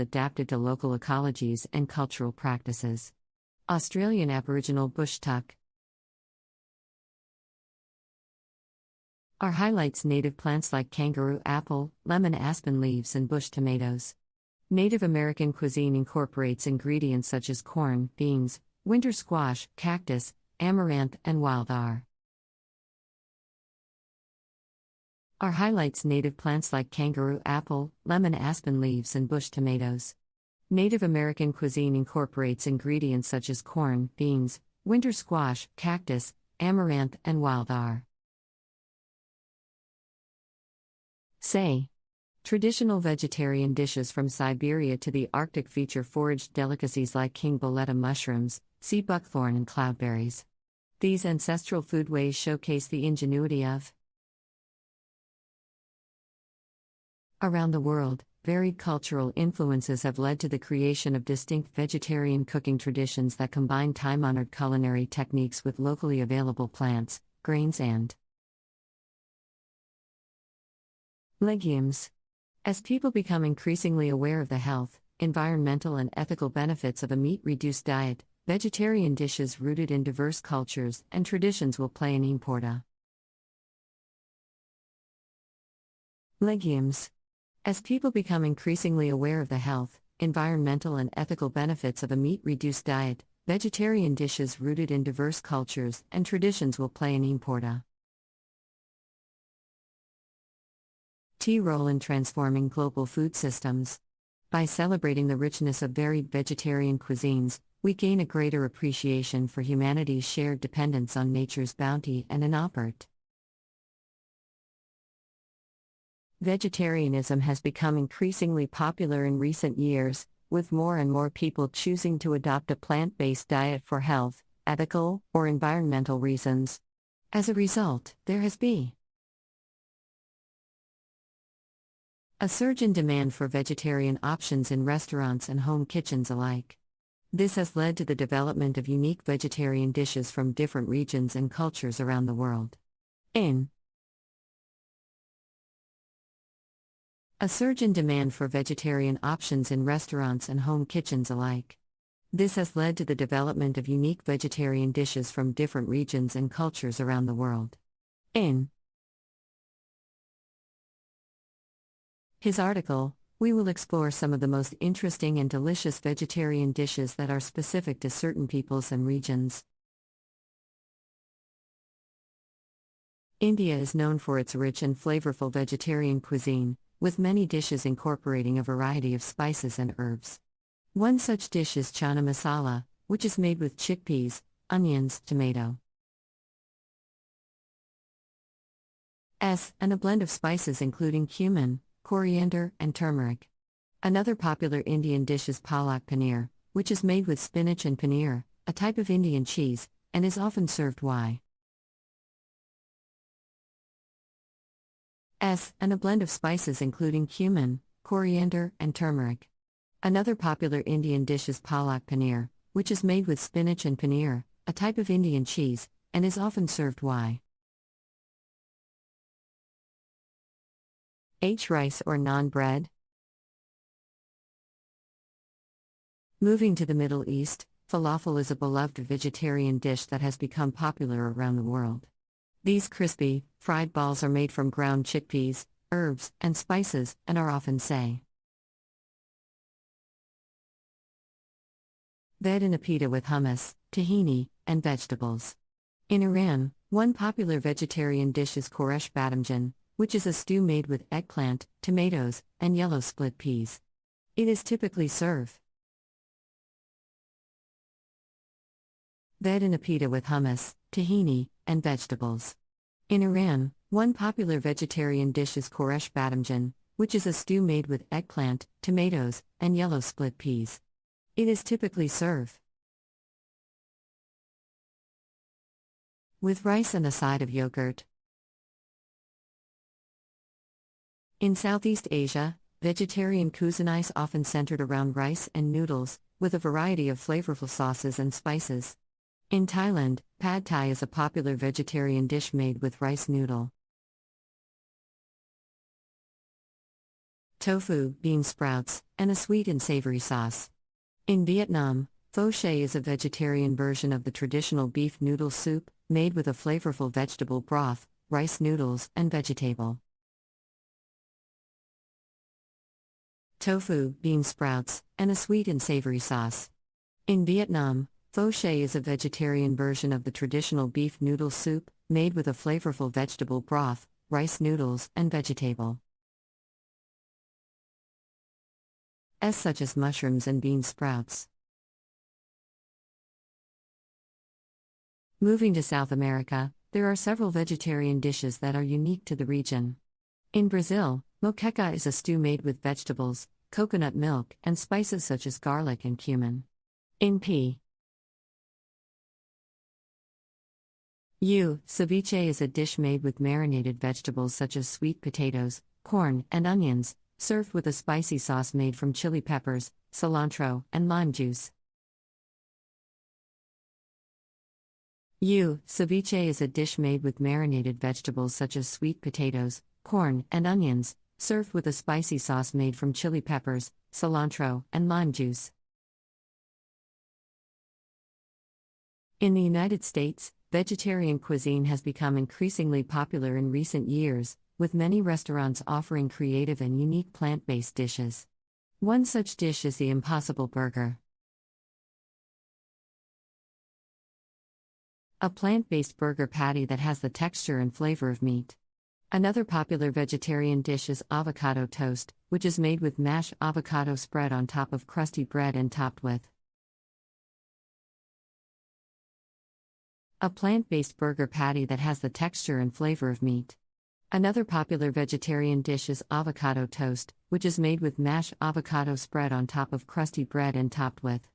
adapted to local ecologies and cultural practices. Australian Aboriginal bush tuck are highlights native plants like kangaroo apple, lemon aspen leaves, and bush tomatoes. Native American cuisine incorporates ingredients such as corn, beans, winter squash, cactus, amaranth, and wild are highlights native plants like kangaroo apple, lemon aspen leaves, and bush tomatoes. Native American cuisine incorporates ingredients such as corn, beans, winter squash, cactus, amaranth, and wild are. Say. Traditional vegetarian dishes from Siberia to the Arctic feature foraged delicacies like king boleta mushrooms, sea buckthorn, and cloudberries. These ancestral foodways showcase the ingenuity of around the world. Varied cultural influences have led to the creation of distinct vegetarian cooking traditions that combine time-honored culinary techniques with locally available plants, grains, and legumes. As people become increasingly aware of the health, environmental, and ethical benefits of a meat-reduced diet, vegetarian dishes rooted in diverse cultures and traditions will play an important legumes. As people become increasingly aware of the health, environmental, and ethical benefits of a meat-reduced diet, vegetarian dishes rooted in diverse cultures and traditions will play an important role in transforming global food systems. By celebrating the richness of varied vegetarian cuisines, we gain a greater appreciation for humanity's shared dependence on nature's bounty and an opport. Vegetarianism has become increasingly popular in recent years, with more and more people choosing to adopt a plant-based diet for health, ethical, or environmental reasons. As a result, there has been a surge in demand for vegetarian options in restaurants and home kitchens alike. This has led to the development of unique vegetarian dishes from different regions and cultures around the world. A surge in demand for vegetarian options in restaurants and home kitchens alike. This has led to the development of unique vegetarian dishes from different regions and cultures around the world. In his article, we will explore some of the most interesting and delicious vegetarian dishes that are specific to certain peoples and regions. India is known for its rich and flavorful vegetarian cuisine, with many dishes incorporating a variety of spices and herbs. One such dish is chana masala, which is made with chickpeas, onions, tomato, and a blend of spices including cumin, coriander, and turmeric. Another popular Indian dish is palak paneer, which is made with spinach and paneer, a type of Indian cheese, and is often served and a blend of spices including cumin, coriander, and turmeric. Another popular Indian dish is palak paneer, which is made with spinach and paneer, a type of Indian cheese, and is often served rice or naan bread. Moving to the Middle East, falafel is a beloved vegetarian dish that has become popular around the world. These crispy, fried balls are made from ground chickpeas, herbs, and spices, and are often fed in a pita with hummus, tahini, and vegetables. In Iran, one popular vegetarian dish is koresh badamjan, which is a stew made with eggplant, tomatoes, and yellow split peas. It is typically served in a pita with hummus, tahini, and vegetables. In Iran, one popular vegetarian dish is koresh badamjan, which is a stew made with eggplant, tomatoes, and yellow split peas. It is typically served with rice and a side of yogurt. In Southeast Asia, vegetarian cuisine is often centered around rice and noodles, with a variety of flavorful sauces and spices. In Thailand, pad thai is a popular vegetarian dish made with rice noodle tofu, bean sprouts, and a sweet and savory sauce. In Vietnam, pho chay is a vegetarian version of the traditional beef noodle soup, made with a flavorful vegetable broth, rice noodles, and vegetable. Tofu, bean sprouts, and a sweet and savory sauce. In Vietnam, pho chay is a vegetarian version of the traditional beef noodle soup, made with a flavorful vegetable broth, rice noodles, and vegetable. Such as mushrooms and bean sprouts. Moving to South America, there are several vegetarian dishes that are unique to the region. In Brazil, moqueca is a stew made with vegetables, coconut milk, and spices such as garlic and cumin. In Peru, ceviche is a dish made with marinated vegetables such as sweet potatoes, corn, and onions, served with a spicy sauce made from chili peppers, cilantro, and lime juice. Ceviche is a dish made with marinated vegetables such as sweet potatoes, corn, and onions, served with a spicy sauce made from chili peppers, cilantro, and lime juice. In the United States, vegetarian cuisine has become increasingly popular in recent years, with many restaurants offering creative and unique plant-based dishes. One such dish is the Impossible Burger. A plant-based burger patty that has the texture and flavor of meat. Another popular vegetarian dish is avocado toast, which is made with mashed avocado spread on top of crusty bread and topped with. A plant-based burger patty that has the texture and flavor of meat. Another popular vegetarian dish is avocado toast, which is made with mashed avocado spread on top of crusty bread and topped with.